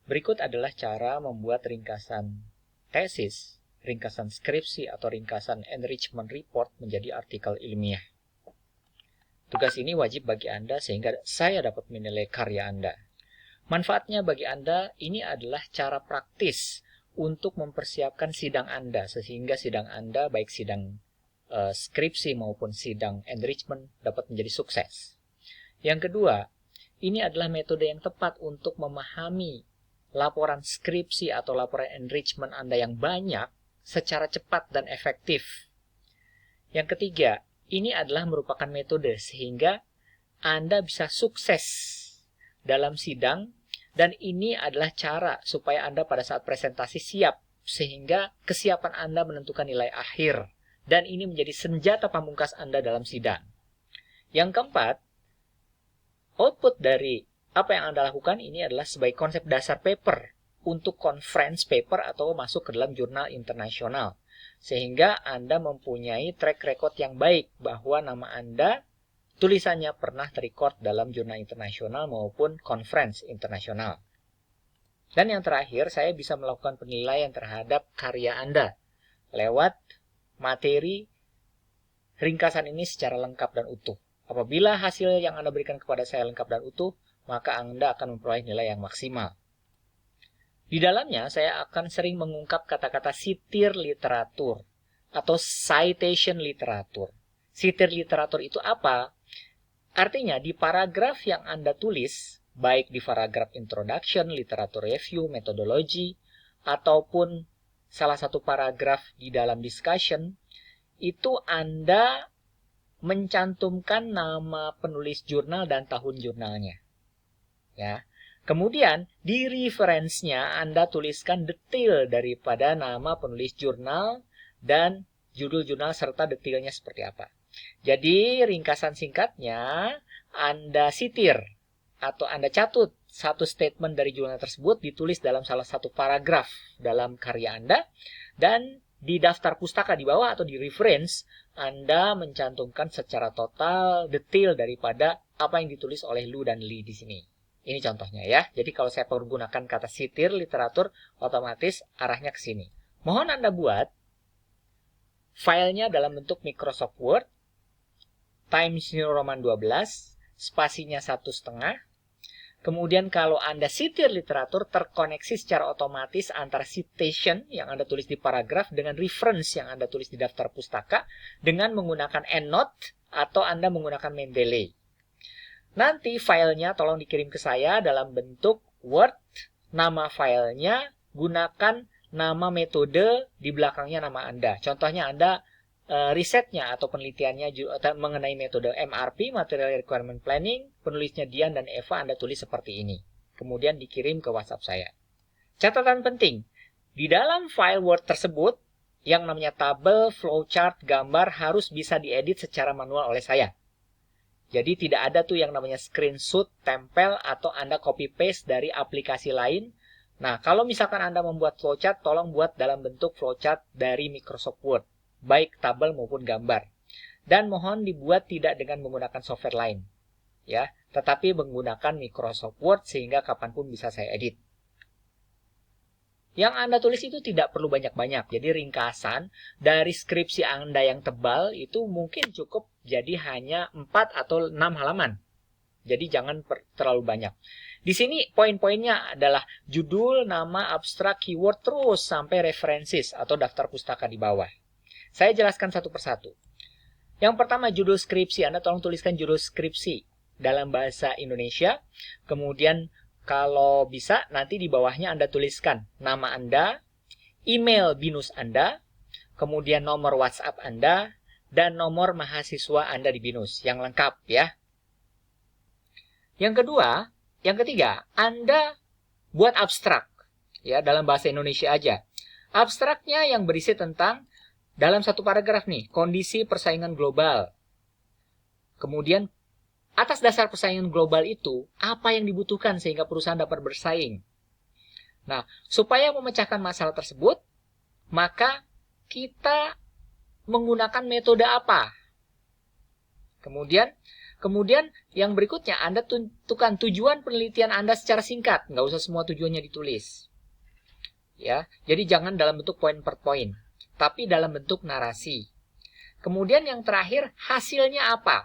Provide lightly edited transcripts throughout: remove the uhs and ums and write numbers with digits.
Berikut adalah cara membuat ringkasan tesis, ringkasan skripsi, atau ringkasan enrichment report menjadi artikel ilmiah. Tugas ini wajib bagi Anda sehingga saya dapat menilai karya Anda. Manfaatnya bagi Anda, ini adalah cara praktis untuk mempersiapkan sidang Anda, sehingga sidang Anda, baik sidang skripsi maupun sidang enrichment, dapat menjadi sukses. Yang kedua, ini adalah metode yang tepat untuk memahami laporan skripsi atau laporan enrichment Anda yang banyak secara cepat dan efektif. Yang ketiga, ini adalah merupakan metode sehingga Anda bisa sukses dalam sidang, dan ini adalah cara supaya Anda pada saat presentasi siap, sehingga kesiapan Anda menentukan nilai akhir, dan ini menjadi senjata pamungkas Anda dalam sidang. Yang keempat, output dari apa yang Anda lakukan ini adalah sebagai konsep dasar paper untuk conference paper atau masuk ke dalam jurnal internasional. Sehingga Anda mempunyai track record yang baik bahwa nama Anda, tulisannya pernah terrecord dalam jurnal internasional maupun conference internasional. Dan yang terakhir, saya bisa melakukan penilaian terhadap karya Anda lewat materi ringkasan ini secara lengkap dan utuh. Apabila hasil yang Anda berikan kepada saya lengkap dan utuh, maka Anda akan memperoleh nilai yang maksimal. Di dalamnya, saya akan sering mengungkap kata-kata sitir literatur atau citation literatur. Sitir literatur itu apa? Artinya, di paragraf yang Anda tulis, baik di paragraf introduction, literatur review, metodologi, ataupun salah satu paragraf di dalam discussion, itu Anda mencantumkan nama penulis jurnal dan tahun jurnalnya. Ya. Kemudian di reference-nya Anda tuliskan detail daripada nama penulis jurnal dan judul jurnal serta detailnya seperti apa. Jadi ringkasan singkatnya Anda sitir atau Anda catut satu statement dari jurnal tersebut ditulis dalam salah satu paragraf dalam karya Anda, dan di daftar pustaka di bawah atau di reference, Anda mencantumkan secara total detail daripada apa yang ditulis oleh Lu dan Li di sini. Ini contohnya ya. Jadi kalau saya menggunakan kata sitir literatur, otomatis arahnya ke sini. Mohon Anda buat filenya dalam bentuk Microsoft Word, Times New Roman 12, spasinya 1,5. Kemudian kalau Anda sitir literatur, terkoneksi secara otomatis antara citation yang Anda tulis di paragraf dengan reference yang Anda tulis di daftar pustaka dengan menggunakan EndNote atau Anda menggunakan Mendeley. Nanti filenya tolong dikirim ke saya dalam bentuk Word. Nama filenya gunakan nama metode, di belakangnya nama Anda. Contohnya Anda risetnya atau penelitiannya mengenai metode MRP, Material Requirement Planning, penulisnya Dian dan Eva, Anda tulis seperti ini. Kemudian dikirim ke WhatsApp saya. Catatan penting, di dalam file Word tersebut, yang namanya tabel, flowchart, gambar harus bisa diedit secara manual oleh saya. Jadi tidak ada tuh yang namanya screenshot, tempel, atau Anda copy-paste dari aplikasi lain. Nah, kalau misalkan Anda membuat flowchart, tolong buat dalam bentuk flowchart dari Microsoft Word, baik tabel maupun gambar. Dan mohon dibuat tidak dengan menggunakan software lain, ya, tetapi menggunakan Microsoft Word sehingga kapanpun bisa saya edit. Yang Anda tulis itu tidak perlu banyak-banyak. Jadi ringkasan dari skripsi Anda yang tebal itu mungkin cukup jadi hanya 4 atau 6 halaman. Jadi jangan terlalu banyak. Di sini poin-poinnya adalah judul, nama, abstrak, keyword, terus sampai references atau daftar pustaka di bawah. Saya jelaskan satu persatu. Yang pertama, judul skripsi. Anda tolong tuliskan judul skripsi dalam bahasa Indonesia. Kemudian kalau bisa, nanti di bawahnya Anda tuliskan nama Anda, email BINUS Anda, kemudian nomor WhatsApp Anda, dan nomor mahasiswa Anda di BINUS. Yang lengkap ya. Yang kedua, yang ketiga, Anda buat abstrak. Ya, dalam bahasa Indonesia aja. Abstraknya yang berisi tentang dalam satu paragraf nih, kondisi persaingan global. Kemudian, atas dasar persaingan global itu, apa yang dibutuhkan sehingga perusahaan dapat bersaing? Nah, supaya memecahkan masalah tersebut, maka kita menggunakan metode apa? Kemudian, Kemudian yang berikutnya, Anda tentukan tujuan penelitian Anda secara singkat. Nggak usah semua tujuannya ditulis. Ya, jadi jangan dalam bentuk poin per poin, tapi dalam bentuk narasi. Kemudian yang terakhir, hasilnya apa?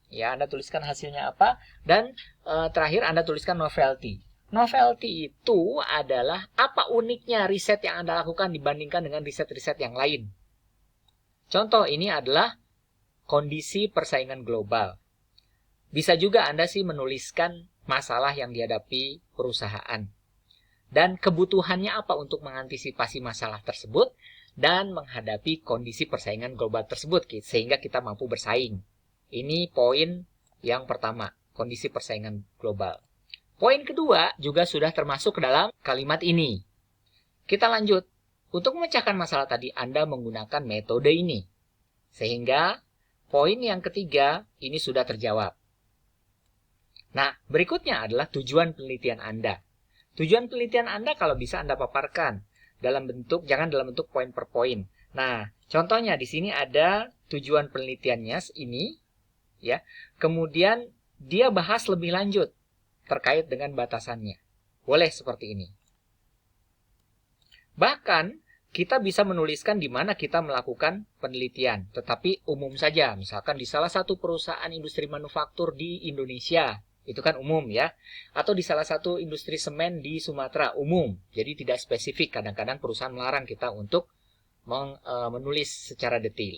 Ya, Anda tuliskan hasilnya apa. Dan terakhir Anda tuliskan novelty. Novelty itu adalah apa uniknya riset yang Anda lakukan dibandingkan dengan riset-riset yang lain. Contoh ini adalah kondisi persaingan global. Bisa juga Anda sih menuliskan masalah yang dihadapi perusahaan. Dan kebutuhannya apa untuk mengantisipasi masalah tersebut dan menghadapi kondisi persaingan global tersebut sehingga kita mampu bersaing. Ini poin yang pertama, kondisi persaingan global. Poin kedua juga sudah termasuk ke dalam kalimat ini. Kita lanjut. Untuk memecahkan masalah tadi, Anda menggunakan metode ini. Sehingga poin yang ketiga ini sudah terjawab. Nah, berikutnya adalah tujuan penelitian Anda. Tujuan penelitian Anda kalau bisa Anda paparkan jangan dalam bentuk poin per poin. Nah, contohnya di sini ada tujuan penelitiannya ini, ya. Kemudian dia bahas lebih lanjut terkait dengan batasannya. Boleh seperti ini. Bahkan kita bisa menuliskan di mana kita melakukan penelitian, tetapi umum saja. Misalkan di salah satu perusahaan industri manufaktur di Indonesia, itu kan umum ya. Atau di salah satu industri semen di Sumatera, umum. Jadi tidak spesifik, kadang-kadang perusahaan melarang kita untuk menulis secara detail.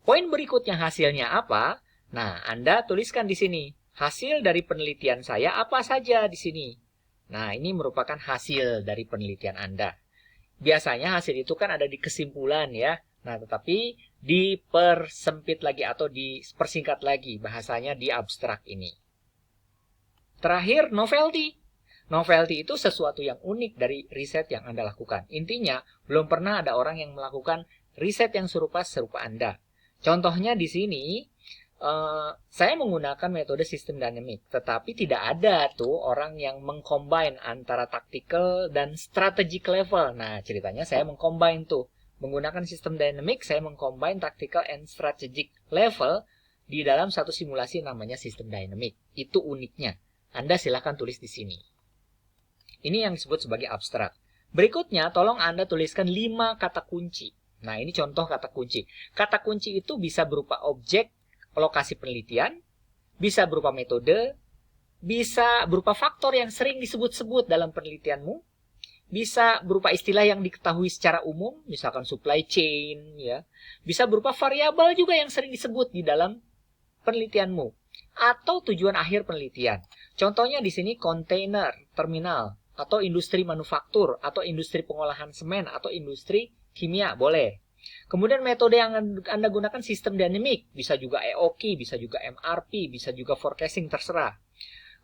Poin berikutnya hasilnya apa? Nah, Anda tuliskan di sini. Hasil dari penelitian saya apa saja di sini. Nah, ini merupakan hasil dari penelitian Anda. Biasanya hasil itu kan ada di kesimpulan ya. Nah, tetapi dipersempit lagi atau dipersingkat lagi bahasanya di abstrak ini. Terakhir, novelty. Novelty itu sesuatu yang unik dari riset yang Anda lakukan. Intinya, belum pernah ada orang yang melakukan riset yang serupa Anda. Contohnya di sini, saya menggunakan metode sistem dynamic, tetapi tidak ada tuh orang yang mengcombine antara tactical dan strategic level. Nah, ceritanya saya mengcombine tuh. Menggunakan sistem dynamic, saya mengcombine tactical and strategic level di dalam satu simulasi namanya sistem dynamic. Itu uniknya. Anda silakan tulis di sini. Ini yang disebut sebagai abstrak. Berikutnya, tolong Anda tuliskan 5 kata kunci. Nah, ini contoh kata kunci. Kata kunci itu bisa berupa objek, lokasi penelitian, bisa berupa metode, bisa berupa faktor yang sering disebut-sebut dalam penelitianmu, bisa berupa istilah yang diketahui secara umum, misalkan supply chain, ya. Bisa berupa variabel juga yang sering disebut di dalam penelitianmu, atau tujuan akhir penelitian. Contohnya di sini kontainer, terminal, atau industri manufaktur, atau industri pengolahan semen, atau industri kimia, boleh. Kemudian metode yang Anda gunakan sistem dynamic, bisa juga EOQ, bisa juga MRP, bisa juga forecasting, terserah.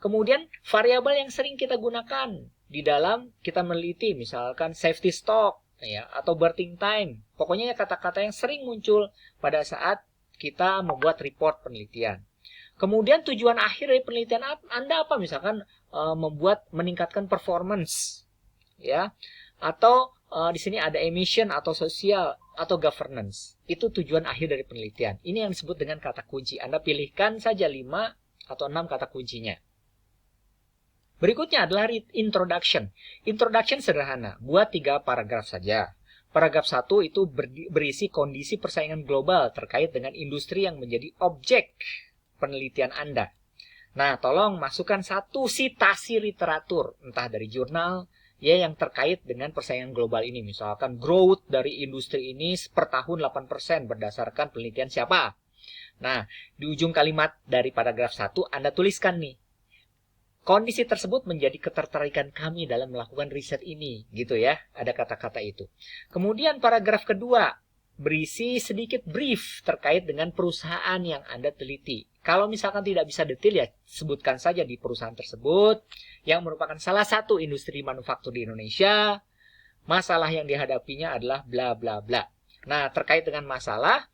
Kemudian variabel yang sering kita gunakan di dalam kita meneliti, misalkan safety stock, ya, atau birthing time. Pokoknya kata-kata yang sering muncul pada saat kita membuat report penelitian. Kemudian tujuan akhir dari penelitian Anda apa? Misalkan meningkatkan performance, ya, atau di sini ada emission atau sosial atau governance. Itu tujuan akhir dari penelitian. Ini yang disebut dengan kata kunci. Anda pilihkan saja 5 atau 6 kata kuncinya. Berikutnya adalah introduction. Introduction sederhana. Buat 3 paragraf saja. Paragraf 1 itu berisi kondisi persaingan global terkait dengan industri yang menjadi objek penelitian Anda. Nah, tolong masukkan 1 sitasi literatur, entah dari jurnal, ya, yang terkait dengan persaingan global ini. Misalkan growth dari industri ini per tahun 8% berdasarkan penelitian siapa. Nah, di ujung kalimat dari paragraf 1 Anda tuliskan nih, kondisi tersebut menjadi ketertarikan kami dalam melakukan riset ini, gitu ya. Ada kata-kata itu. Kemudian paragraf kedua berisi sedikit brief terkait dengan perusahaan yang Anda teliti. Kalau misalkan tidak bisa detail, ya sebutkan saja di perusahaan tersebut yang merupakan salah satu industri manufaktur di Indonesia. Masalah yang dihadapinya adalah bla bla bla. Nah, terkait dengan masalah,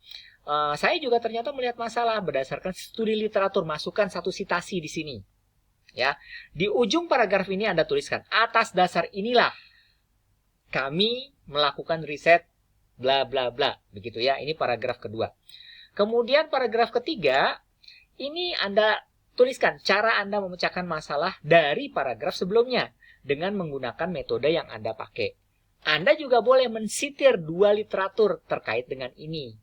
saya juga ternyata melihat masalah berdasarkan studi literatur. Masukkan 1 sitasi di sini. Ya, di ujung paragraf ini Anda tuliskan, atas dasar inilah kami melakukan riset bla bla bla, begitu ya. Ini paragraf kedua. Kemudian paragraf ketiga ini Anda tuliskan cara Anda memecahkan masalah dari paragraf sebelumnya dengan menggunakan metode yang Anda pakai. Anda juga boleh mensitir 2 literatur terkait dengan ini.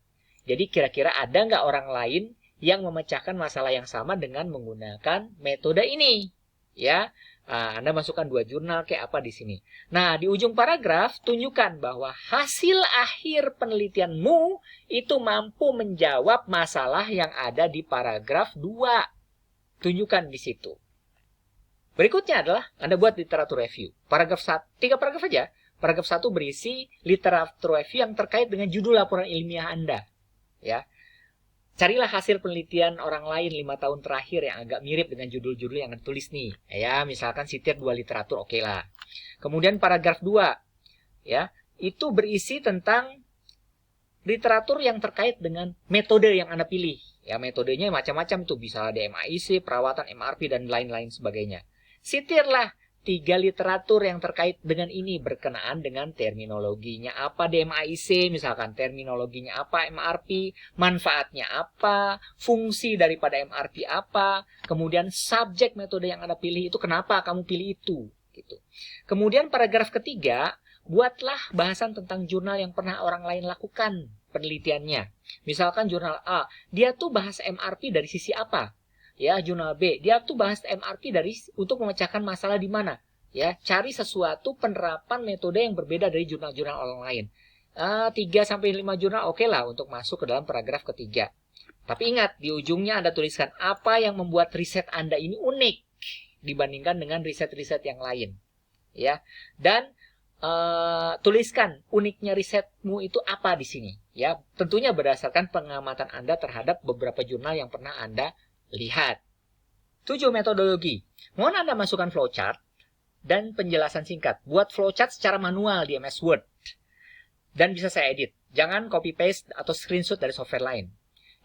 Jadi kira-kira ada nggak orang lain yang memecahkan masalah yang sama dengan menggunakan metode ini? Ya, Anda masukkan 2 jurnal kayak apa di sini. Nah, di ujung paragraf tunjukkan bahwa hasil akhir penelitianmu itu mampu menjawab masalah yang ada di paragraf 2. Tunjukkan di situ. Berikutnya adalah Anda buat literatur review. Paragraf 1, 3 paragraf aja. Paragraf 1 berisi literatur review yang terkait dengan judul laporan ilmiah Anda. Ya. Carilah hasil penelitian orang lain 5 tahun terakhir yang agak mirip dengan judul-judul yang Anda tulis nih. Ya, misalkan sitir 2 literatur, oke lah. Kemudian paragraf 2, ya, itu berisi tentang literatur yang terkait dengan metode yang Anda pilih. Ya, metodenya macam-macam tuh, bisa DMAIC, perawatan MRP, dan lain-lain sebagainya. Sitirlah 3 literatur yang terkait dengan ini berkenaan dengan terminologinya apa DMAIC, misalkan terminologinya apa MRP, manfaatnya apa, fungsi daripada MRP apa, kemudian subjek metode yang Anda pilih itu kenapa kamu pilih itu, gitu. Kemudian paragraf ketiga, buatlah bahasan tentang jurnal yang pernah orang lain lakukan penelitiannya. Misalkan jurnal A, dia tuh bahas MRP dari sisi apa? Ya, jurnal B, dia tuh bahas MRP untuk memecahkan masalah di mana? Ya, cari sesuatu penerapan metode yang berbeda dari jurnal-jurnal orang lain. 3-5 jurnal oke lah untuk masuk ke dalam paragraf ketiga. Tapi ingat, di ujungnya Anda tuliskan apa yang membuat riset Anda ini unik dibandingkan dengan riset-riset yang lain. Ya, dan tuliskan uniknya risetmu itu apa di sini. Ya, tentunya berdasarkan pengamatan Anda terhadap beberapa jurnal yang pernah Anda lihat. 7. Metodologi. Mohon Anda masukkan flowchart dan penjelasan singkat. Buat flowchart secara manual di MS Word. Dan bisa saya edit. Jangan copy-paste atau screenshot dari software lain.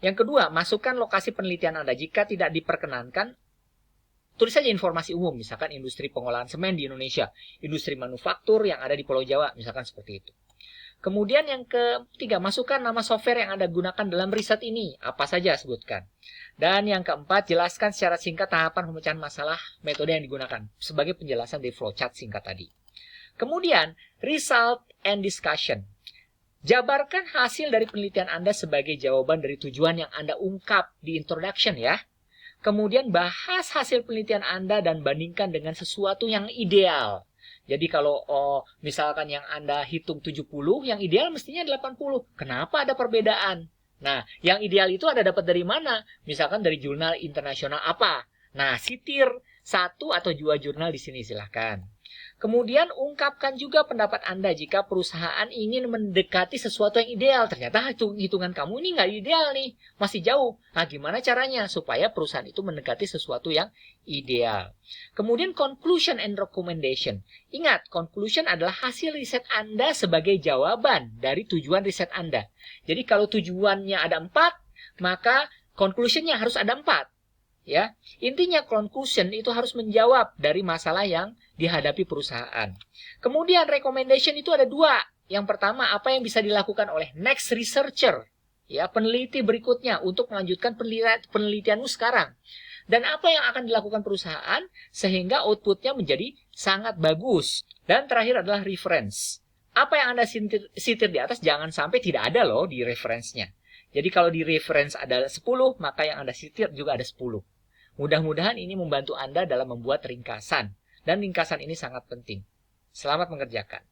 Yang kedua, masukkan lokasi penelitian Anda. Jika tidak diperkenankan, tulis saja informasi umum. Misalkan industri pengolahan semen di Indonesia. Industri manufaktur yang ada di Pulau Jawa. Misalkan seperti itu. Kemudian yang ketiga, masukkan nama software yang Anda gunakan dalam riset ini. Apa saja sebutkan. Dan yang keempat, jelaskan secara singkat tahapan pemecahan masalah metode yang digunakan. Sebagai penjelasan di flowchart singkat tadi. Kemudian, result and discussion. Jabarkan hasil dari penelitian Anda sebagai jawaban dari tujuan yang Anda ungkap di introduction ya. Kemudian bahas hasil penelitian Anda dan bandingkan dengan sesuatu yang ideal. Jadi kalau misalkan yang Anda hitung 70, yang ideal mestinya 80. Kenapa ada perbedaan? Nah, yang ideal itu Anda dapat dari mana? Misalkan dari jurnal internasional apa? Nah, sitir 1 atau 2 jurnal di sini silahkan. Kemudian ungkapkan juga pendapat Anda jika perusahaan ingin mendekati sesuatu yang ideal. Ternyata hitungan kamu ini nggak ideal nih, masih jauh. Nah, gimana caranya supaya perusahaan itu mendekati sesuatu yang ideal? Kemudian conclusion and recommendation. Ingat, conclusion adalah hasil riset Anda sebagai jawaban dari tujuan riset Anda. Jadi kalau tujuannya ada 4, maka conclusionnya harus ada 4. Ya, intinya conclusion itu harus menjawab dari masalah yang dihadapi perusahaan. Kemudian recommendation itu ada 2. Yang pertama, apa yang bisa dilakukan oleh next researcher, ya, peneliti berikutnya untuk melanjutkan penelitianmu sekarang. Dan apa yang akan dilakukan perusahaan sehingga outputnya menjadi sangat bagus. Dan terakhir adalah reference. Apa yang Anda sitir di atas jangan sampai tidak ada loh di reference-nya. Jadi kalau di reference ada 10, maka yang Anda sitir juga ada 10. Mudah-mudahan ini membantu Anda dalam membuat ringkasan. Dan ringkasan ini sangat penting. Selamat mengerjakan.